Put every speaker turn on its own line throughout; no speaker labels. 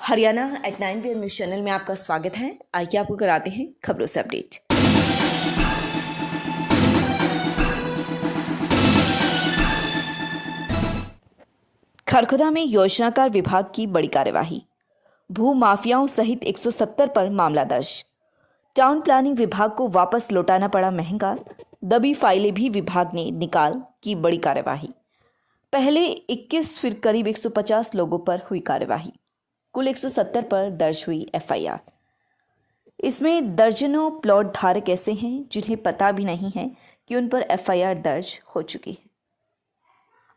Haryana at 9 PM news channel में आपका स्वागत है। आइए आपको कराते हैं खबरों से अपडेट। खरखुदा में योजनाकार विभाग की बड़ी कार्यवाही, भू माफियाओं सहित 170 पर मामला दर्ज। टाउन प्लानिंग विभाग को वापस लौटाना पड़ा महंगा, दबी फाइलें भी विभाग ने निकाल की बड़ी कार्यवाही। पहले 21 फिर करीब 150 लोगों पर हुई कार्यवाही, कुल 170 पर दर्ज हुई FIR। इसमें दर्जनों प्लॉट धारक ऐसे हैं जिन्हें पता भी नहीं है कि उन पर FIR दर्ज हो चुकी है।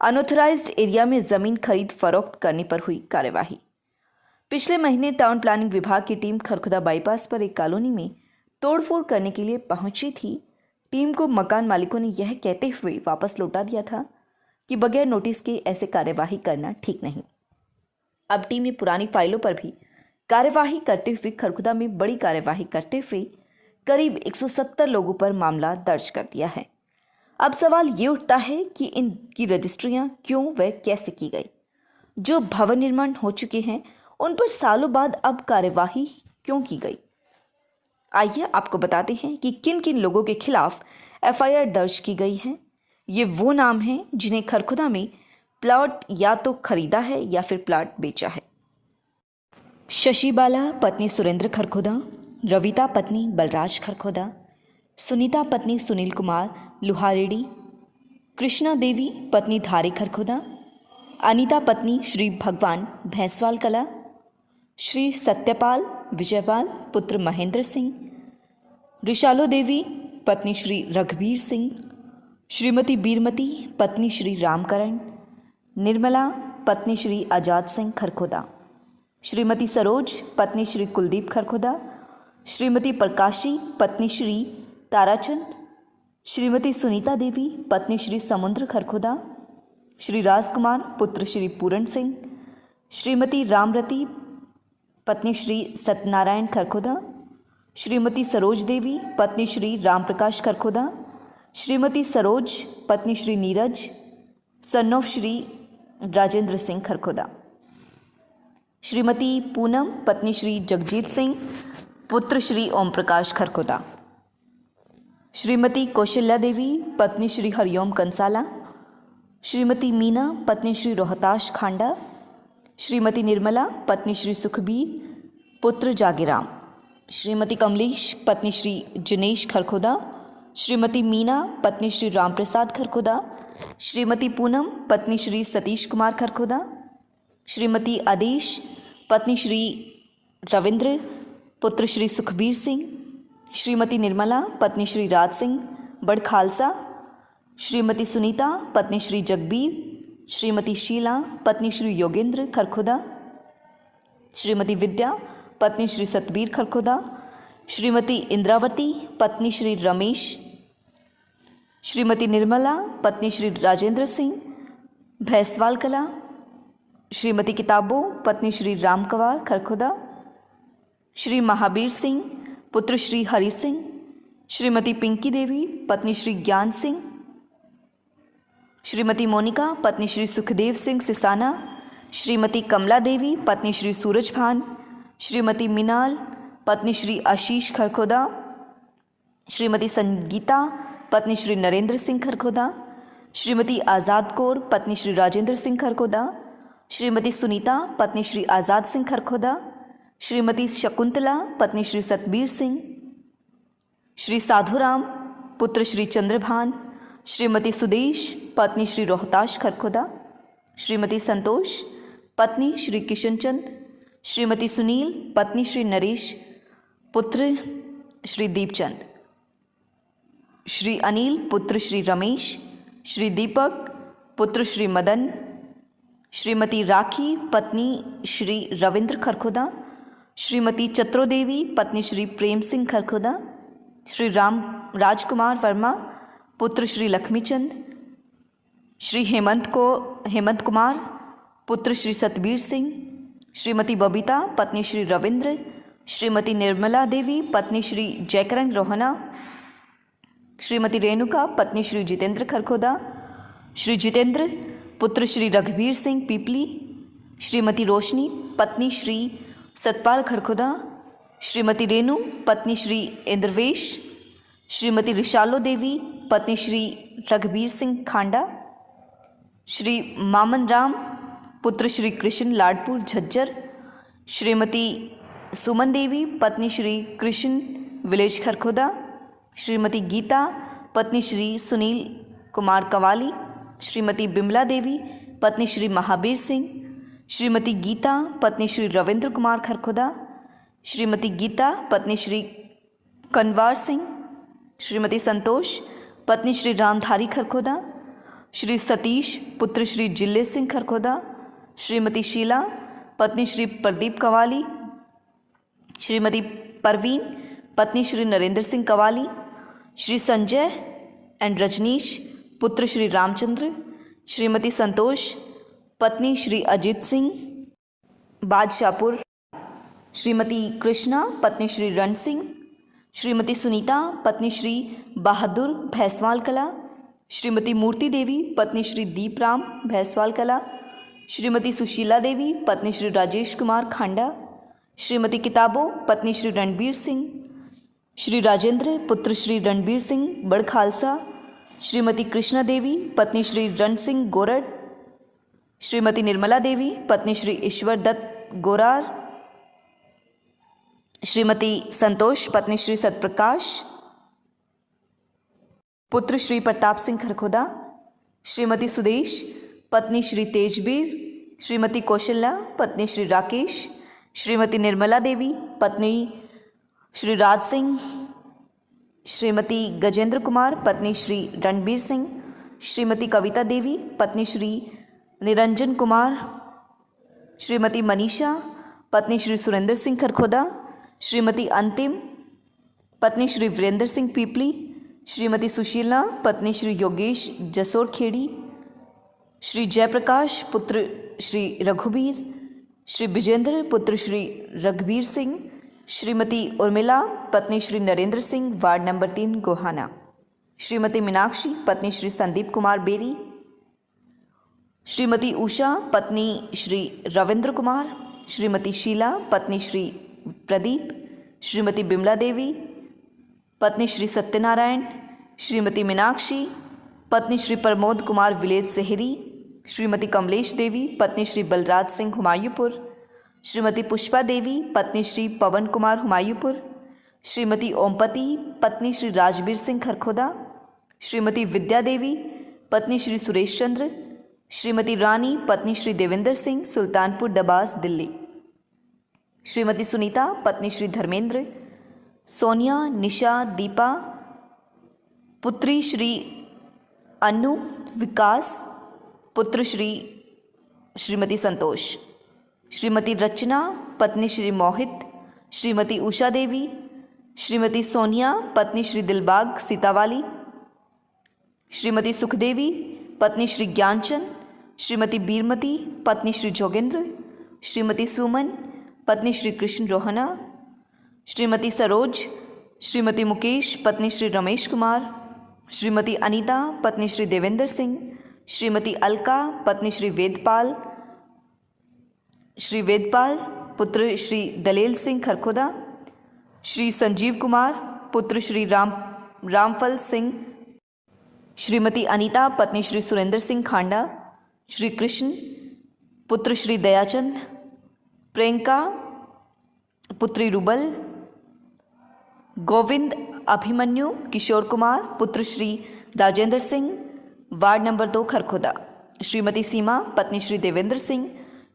अनऑथराइज्ड एरिया में जमीन खरीद फरोख्त करने पर हुई कार्यवाही। पिछले महीने टाउन प्लानिंग विभाग की टीम खरखुदा बाईपास पर एक कॉलोनी में तोड़फोड़ करने के लिए पहुंची थी। टीम को मकान मालिकों ने यह कहते हुए वापस लौटा दिया था कि बगैर नोटिस के ऐसे कार्यवाही करना ठीक नहीं। अब टीम ने पुरानी फाइलों पर भी कार्यवाही करते हुए खरखुदा में बड़ी कार्यवाही करते हुए करीब 170 लोगों पर मामला दर्ज कर दिया है। अब सवाल ये उठता है कि इनकी रजिस्ट्रियां क्यों व कैसे की गई। जो भवन निर्माण हो चुके हैं उन पर सालों बाद अब कार्यवाही क्यों की गई। आइए आपको बताते हैं कि किन किन लोगों के खिलाफ FIR दर्ज की गई है। ये वो नाम हैं जिन्हें खरखुदा में प्लॉट या तो खरीदा है या फिर प्लॉट बेचा है। शशिबाला पत्नी सुरेंद्र खरखुदा, रविता पत्नी बलराज खरखुदा, सुनीता पत्नी सुनील कुमार लुहारेडी, कृष्णा देवी पत्नी धारी खरखुदा, अनीता पत्नी श्री भगवान भैंसवाल कला, श्री सत्यपाल विजयपाल पुत्र महेंद्र सिंह, ऋषालो देवी पत्नी श्री रघुवीर सिंह, श्रीमती बीरमती पत्नी श्री रामकरण, निर्मला पत्नी श्री आजाद सिंह खरखुदा, श्रीमती सरोज पत्नी श्री कुलदीप खरखुदा, श्रीमती प्रकाशी पत्नी श्री ताराचंद, श्रीमती सुनीता देवी पत्नी श्री समुद्र खरखुदा, श्री राजकुमार पुत्र श्री पूरण सिंह, श्रीमती रामरती पत्नी श्री सत्यनारायण खरखुदा, श्रीमती सरोज देवी पत्नी श्री रामप्रकाश खरखुदा, श्रीमती सरोज पत्नी श्री नीरज सन ऑफ श्री राजेंद्र सिंह खरखुदा, श्रीमती पूनम पत्नी श्री जगजीत सिंह पुत्र श्री ओम प्रकाश खरखुदा, श्रीमती कौशल्या देवी पत्नी श्री हरिओम कंसाला, श्रीमती मीना पत्नी श्री रोहताश खांडा, श्रीमती निर्मला पत्नी श्री सुखबीर पुत्र जागीराम, श्रीमती कमलेश पत्नी श्री जिनेश खरखुदा, श्रीमती मीना पत्नी श्री रामप्रसाद खरखुदा, श्रीमती पूनम पत्नी श्री सतीश कुमार खरखुदा, श्रीमती आदेश पत्नी श्री रविंद्र पुत्र श्री सुखबीर सिंह, श्रीमती निर्मला पत्नी श्री राज सिंह बड़ खालसा, श्रीमती सुनीता पत्नी श्री जगबीर, श्रीमती शीला पत्नी श्री योगेंद्र खरखुदा, श्रीमती विद्या पत्नी श्री सतबीर खरखुदा, श्रीमती इंद्रावती पत्नी श्री रमेश, श्रीमती निर्मला पत्नी श्री राजेंद्र सिंह भैंसवाल कला, श्रीमती किताबो पत्नी श्री रामकवार खरखुदा, श्री महावीर सिंह पुत्र श्री हरि सिंह, श्रीमती पिंकी देवी पत्नी श्री ज्ञान सिंह, श्रीमती मोनिका पत्नी श्री सुखदेव सिंह सिसाना, श्रीमती कमला देवी पत्नी श्री सूरज भान, श्रीमती मीनाल पत्नी श्री आशीष खरखुदा, श्रीमती संगीता पत्नी श्री नरेंद्र सिंह खरखुदा, श्रीमती आज़ाद कौर पत्नी श्री राजेंद्र सिंह खरखुदा, श्रीमती सुनीता पत्नी श्री आज़ाद सिंह खरखुदा, श्रीमती शकुंतला पत्नी श्री सतबीर सिंह, श्री साधुराम पुत्र श्री चंद्रभान, श्रीमती सुदेश पत्नी श्री रोहताश खरखुदा, श्रीमती संतोष पत्नी श्री किशनचंद, श्रीमती सुनील पत्नी श्री नरेश पुत्र श्री दीपचंद, श्री अनिल पुत्र श्री रमेश, श्री दीपक पुत्र श्री मदन, श्रीमती राखी पत्नी श्री रविंद्र खरखुदा, श्रीमती चत्रोदेवी पत्नी श्री प्रेम सिंह खरखुदा, श्री राजकुमार वर्मा पुत्र श्री लक्ष्मीचंद, श्री हेमंत कुमार पुत्र श्री सतबीर सिंह, श्रीमती बबीता पत्नी श्री रविंद्र, श्रीमती निर्मला देवी पत्नी श्री जयकरण रोहना, श्रीमती रेणुका पत्नी श्री जितेंद्र खरखुदा, श्री जितेंद्र पुत्र श्री रघुवीर सिंह पीपली, श्रीमती रोशनी पत्नी श्री सतपाल खरखोदा, श्रीमती रेणु पत्नी श्री इंद्रवेश, श्रीमती रिशालो देवी पत्नी श्री रघुबीर सिंह खांडा, श्री मामन राम पुत्र श्री कृष्ण लाडपुर झज्जर, श्रीमती सुमन देवी पत्नी श्री कृष्ण विलेज खरखोदा, श्रीमती गीता पत्नी श्री सुनील कुमार कवाली, श्रीमती बिमला देवी पत्नी श्री महावीर सिंह, श्रीमती गीता पत्नी श्री रविंद्र कुमार खरखोदा, श्रीमती गीता पत्नी श्री कनवार सिंह, श्रीमती संतोष पत्नी श्री रामधारी खरखोदा, श्री सतीश पुत्र श्री जिल्ले सिंह खरखोदा, श्रीमती शीला पत्नी श्री प्रदीप कवाली, श्रीमती परवीन पत्नी श्री नरेंद्र सिंह कवाली, श्री संजय एंड रजनीश पुत्र श्री रामचंद्र, श्रीमती संतोष पत्नी श्री अजीत सिंह बादशाहपुर, श्रीमती कृष्णा पत्नी श्री रण सिंह, श्रीमती सुनीता पत्नी श्री बहादुर भैंसवाल कला, श्रीमती मूर्ति देवी पत्नी श्री दीपराम भैंसवाल कला, श्रीमती सुशीला देवी पत्नी श्री राजेश कुमार खांडा, श्रीमती किताबो पत्नी श्री रणबीर सिंह, श्री राजेंद्र पुत्र श्री रणबीर सिंह बड़ खालसा, श्रीमती कृष्णा देवी पत्नी श्री रण सिंह गोरड, श्रीमती निर्मला देवी पत्नी श्री ईश्वर दत्त गोरार, श्रीमती संतोष पत्नी श्री सतप्रकाश पुत्र श्री प्रताप सिंह खरखोदा, श्रीमती सुदेश पत्नी श्री तेजबीर, श्रीमती कौशल्या पत्नी श्री राकेश, श्रीमती निर्मला देवी पत्नी श्री राज सिंह, श्रीमती गजेंद्र कुमार पत्नी श्री रणबीर सिंह, श्रीमती कविता देवी पत्नी श्री निरंजन कुमार, श्रीमती मनीषा पत्नी श्री सुरेंद्र सिंह खरखोदा, श्रीमती अंतिम पत्नी श्री वीरेंद्र सिंह पीपली, श्रीमती सुशीला पत्नी श्री योगेश जसोर खेड़ी, श्री जयप्रकाश पुत्र श्री रघुबीर, श्री विजेंद्र पुत्र श्री रघुबीर सिंह, श्रीमती उर्मिला पत्नी श्री नरेंद्र सिंह वार्ड नंबर 3 गोहाना, श्रीमती मीनाक्षी पत्नी श्री संदीप कुमार बेरी, श्रीमती उषा पत्नी श्री रविंद्र कुमार, श्रीमती शीला पत्नी श्री प्रदीप, श्रीमती बिमला देवी पत्नी श्री सत्यनारायण, श्रीमती मीनाक्षी पत्नी श्री प्रमोद कुमार विलेज सेहरी, श्रीमती कमलेश देवी पत्नी श्री बलराज सिंह हुमायूंपुर, श्रीमती पुष्पा देवी पत्नी श्री पवन कुमार हुमायूंपुर, श्रीमती ओमपति पत्नी श्री राजबीर सिंह खरखोदा, श्रीमती विद्या देवी पत्नी श्री सुरेश चंद्र, श्रीमती रानी पत्नी श्री देवेंद्र सिंह सुल्तानपुर दबास दिल्ली, श्रीमती सुनीता पत्नी श्री धर्मेंद्र, सोनिया निशा दीपा पुत्री श्री अनु विकास पुत्र श्रीमती संतोष, श्रीमती रचना पत्नी श्री मोहित, श्रीमती उषा देवी, श्रीमती सोनिया पत्नी श्री दिलबाग सीतावाली, श्रीमती सुखदेवी पत्नी श्री ज्ञानचंद, श्रीमती बीरमती पत्नी श्री जोगेंद्र, श्रीमती सुमन पत्नी श्री कृष्ण रोहना, श्रीमती सरोज, श्रीमती मुकेश पत्नी श्री रमेश कुमार, श्रीमती अनीता पत्नी श्री देवेंद्र सिंह, श्रीमती अलका पत्नी श्री वेदपाल, श्री वेदपाल पुत्र श्री दलेल सिंह खरखोदा, श्री संजीव कुमार पुत्र श्री रामफल सिंह, श्रीमती अनीता पत्नी श्री सुरेंद्र सिंह खांडा, श्री कृष्ण पुत्र श्री दयाचंद, प्रियंका पुत्री रुबल, गोविंद अभिमन्यु किशोर कुमार पुत्र श्री राजेंद्र सिंह वार्ड नंबर 2 खरखोदा, श्रीमती सीमा पत्नी श्री देवेंद्र सिंह,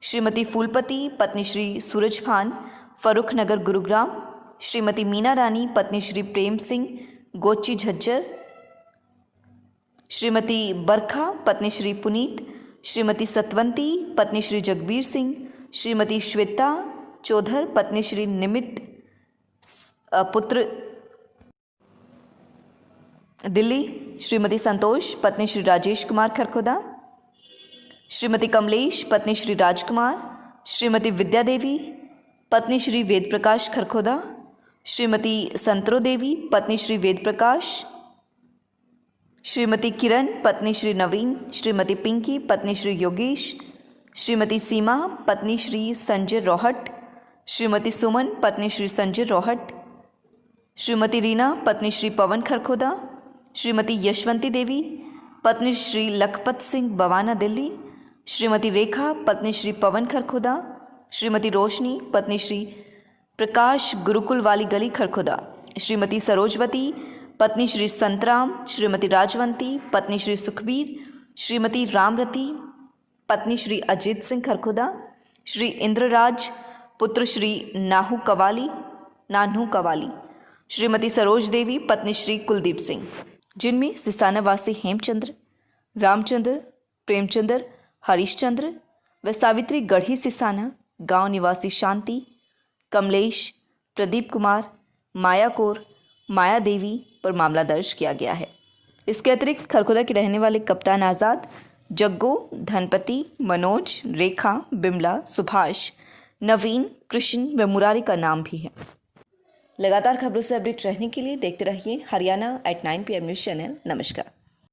श्रीमती फूलपति पत्नी श्री सूरज खान फरुख नगर गुरुग्राम, श्रीमती मीना रानी पत्नी श्री प्रेम सिंह गोची झज्जर, श्रीमती बरखा पत्नी श्री पुनीत, श्रीमती सतवंती पत्नी श्री जगबीर सिंह, श्रीमती श्वेता चौधर पत्नी श्री निमित पुत्र दिल्ली, श्रीमती संतोष पत्नी श्री राजेश कुमार खरखोदा, श्रीमती कमलेश पत्नी श्री राजकुमार, श्रीमती विद्या देवी पत्नी श्री वेद प्रकाश खरखोदा, श्रीमती संतरो देवी पत्नी श्री वेद प्रकाश, श्रीमती किरण पत्नी श्री नवीन, श्रीमती पिंकी पत्नी श्री योगेश, श्रीमती सीमा पत्नी श्री संजय रोहट, श्रीमती सुमन पत्नी श्री संजय रोहट, श्रीमती रीना पत्नी श्री पवन खरखोदा, श्रीमती यशवंती देवी पत्नी श्री लखपत सिंह बवाना दिल्ली, श्रीमती रेखा पत्नी श्री पवन खरखोदा, श्रीमती रोशनी पत्नी श्री प्रकाश गुरुकुल वाली गली खरखोदा, श्रीमती सरोजवती पत्नी श्री संतराम, श्रीमती राजवंती पत्नी श्री सुखबीर, श्रीमती रामरती पत्नी श्री अजीत सिंह खरखोदा, श्री इंद्रराज पुत्र श्री नाहू कवाली, श्रीमती सरोज देवी पत्नी श्री कुलदीप सिंह, जिनमें सिसाना वासी हेमचंद्र, रामचंद्र, प्रेमचंद्र, हरीशचंद्र व सावित्री गढ़ी सिसाना, गांव निवासी शांति, कमलेश, प्रदीप कुमार, माया कौर, माया देवी पर मामला दर्ज किया गया है। इसके अतिरिक्त खरखोदा के रहने वाले कप्तान आज़ाद, जग्गू, धनपति, मनोज, रेखा, बिमला, सुभाष, नवीन, कृष्ण व मुरारी का नाम भी है। लगातार खबरों से अपडेट रहने के लिए देखते रहिए हरियाणा @9 PM न्यूज़ चैनल। नमस्कार।